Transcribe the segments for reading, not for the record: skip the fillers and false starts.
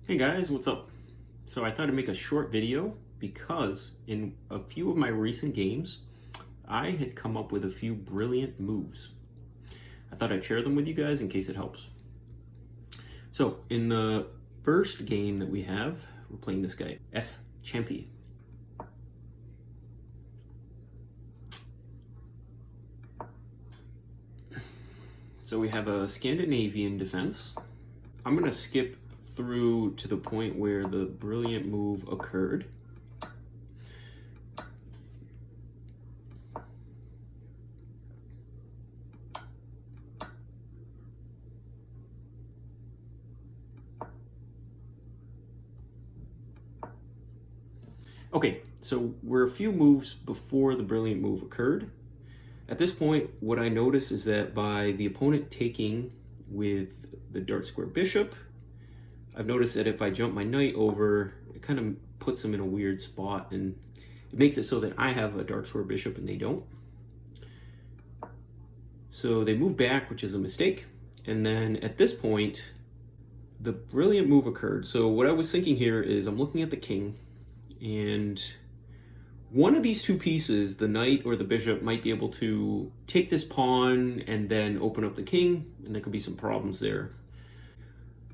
Hey guys, what's up? So I thought I'd make a short video because in a few of my recent games, I had come up with a few brilliant moves. I thought I'd share them with you guys in case it helps. So in the first game that we have, we're playing this guy, F. Champy. So we have a Scandinavian defense. I'm going to skip through to the point where the brilliant move occurred. Okay, so we're a few moves before the brilliant move occurred. At this point, what I notice is that by the opponent taking with the dark square bishop, I've noticed that if I jump my knight over, it kind of puts him in a weird spot, and it makes it so that I have a dark square bishop and they don't. So they move back, which is a mistake. And then at this point, the brilliant move occurred. So what I was thinking here is I'm looking at the king, and one of these two pieces, the knight or the bishop, might be able to take this pawn and then open up the king, and there could be some problems there.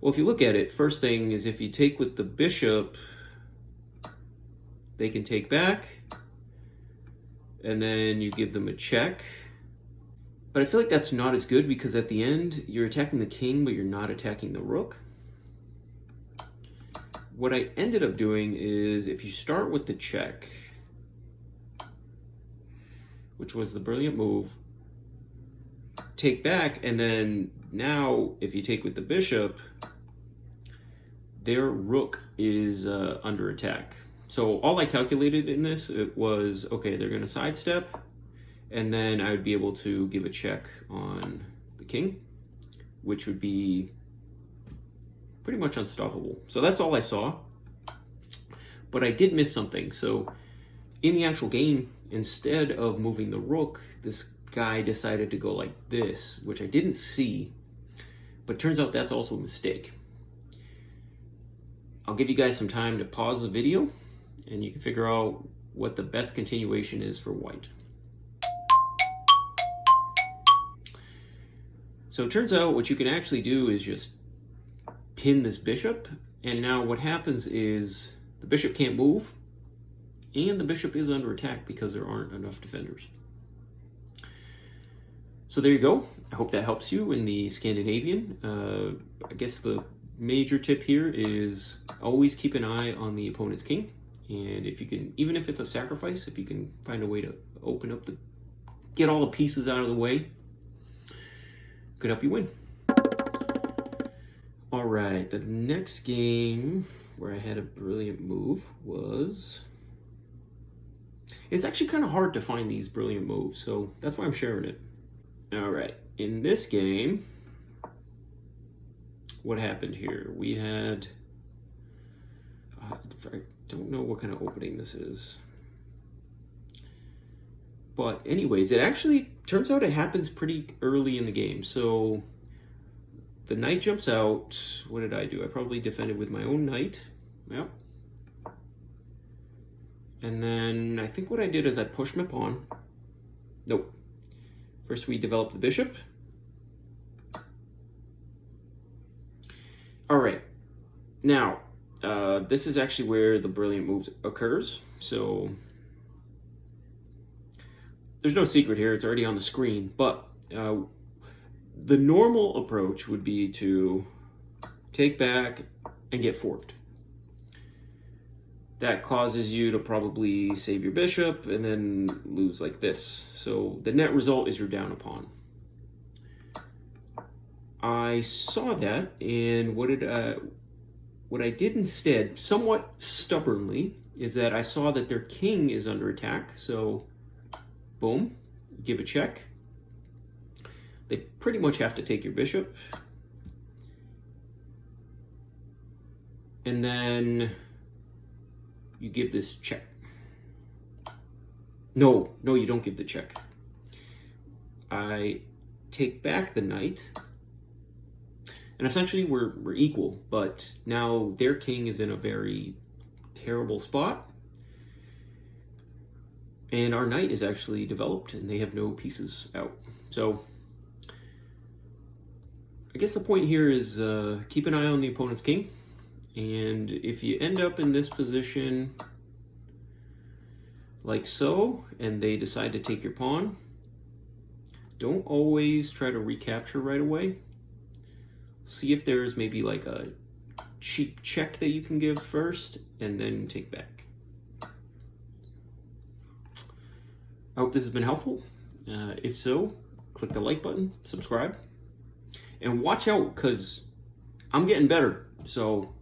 Well, if you look at it, first thing is if you take with the bishop, they can take back, and then you give them a check. But I feel like that's not as good because at the end, you're attacking the king, but you're not attacking the rook. What I ended up doing is if you start with the check, which was the brilliant move, take back, and then now if you take with the bishop, their rook is under attack. So all I calculated in this, it was, okay, they're going to sidestep, and then I would be able to give a check on the king, which would be pretty much unstoppable. So that's all I saw. But I did miss something. So in the actual game, instead of moving the rook, this guy decided to go like this, which I didn't see. But it turns out that's also a mistake. I'll give you guys some time to pause the video, and you can figure out what the best continuation is for white. So it turns out what you can actually do is just pin this bishop, and now what happens is the bishop can't move, and the bishop is under attack because there aren't enough defenders. So there you go. I hope that helps you in the Scandinavian. I guess the major tip here is always keep an eye on the opponent's king, and if you can, even if it's a sacrifice, if you can find a way to open up get all the pieces out of the way, could help you win. All right, the next game where I had a brilliant move was... It's actually kind of hard to find these brilliant moves, so that's why I'm sharing it. All right, in this game, what happened here? We had... I don't know what kind of opening this is. But anyways, it actually turns out it happens pretty early in the game. So the knight jumps out. What did I do? I probably defended with my own knight. Yep. And then I think what I did is I pushed my pawn. Nope. First we developed the bishop. All right. Now, this is actually where the brilliant move occurs. So there's no secret here. It's already on the screen. But the normal approach would be to take back and get forked. That causes you to probably save your bishop and then lose like this. So the net result is you're down a pawn. I saw that, and what I did instead, somewhat stubbornly, is that I saw that their king is under attack. So boom, give a check. They pretty much have to take your bishop. And then you give this check. No, you don't give the check. I take back the knight, And essentially we're equal, but now their king is in a very terrible spot. And our knight is actually developed and they have no pieces out. So I guess the point here is keep an eye on the opponent's king. And if you end up in this position like so, and they decide to take your pawn, don't always try to recapture right away. See if there's maybe like a cheap check that you can give first, and then take back. I hope this has been helpful. If so, click the like button, subscribe, and watch out because I'm getting better. So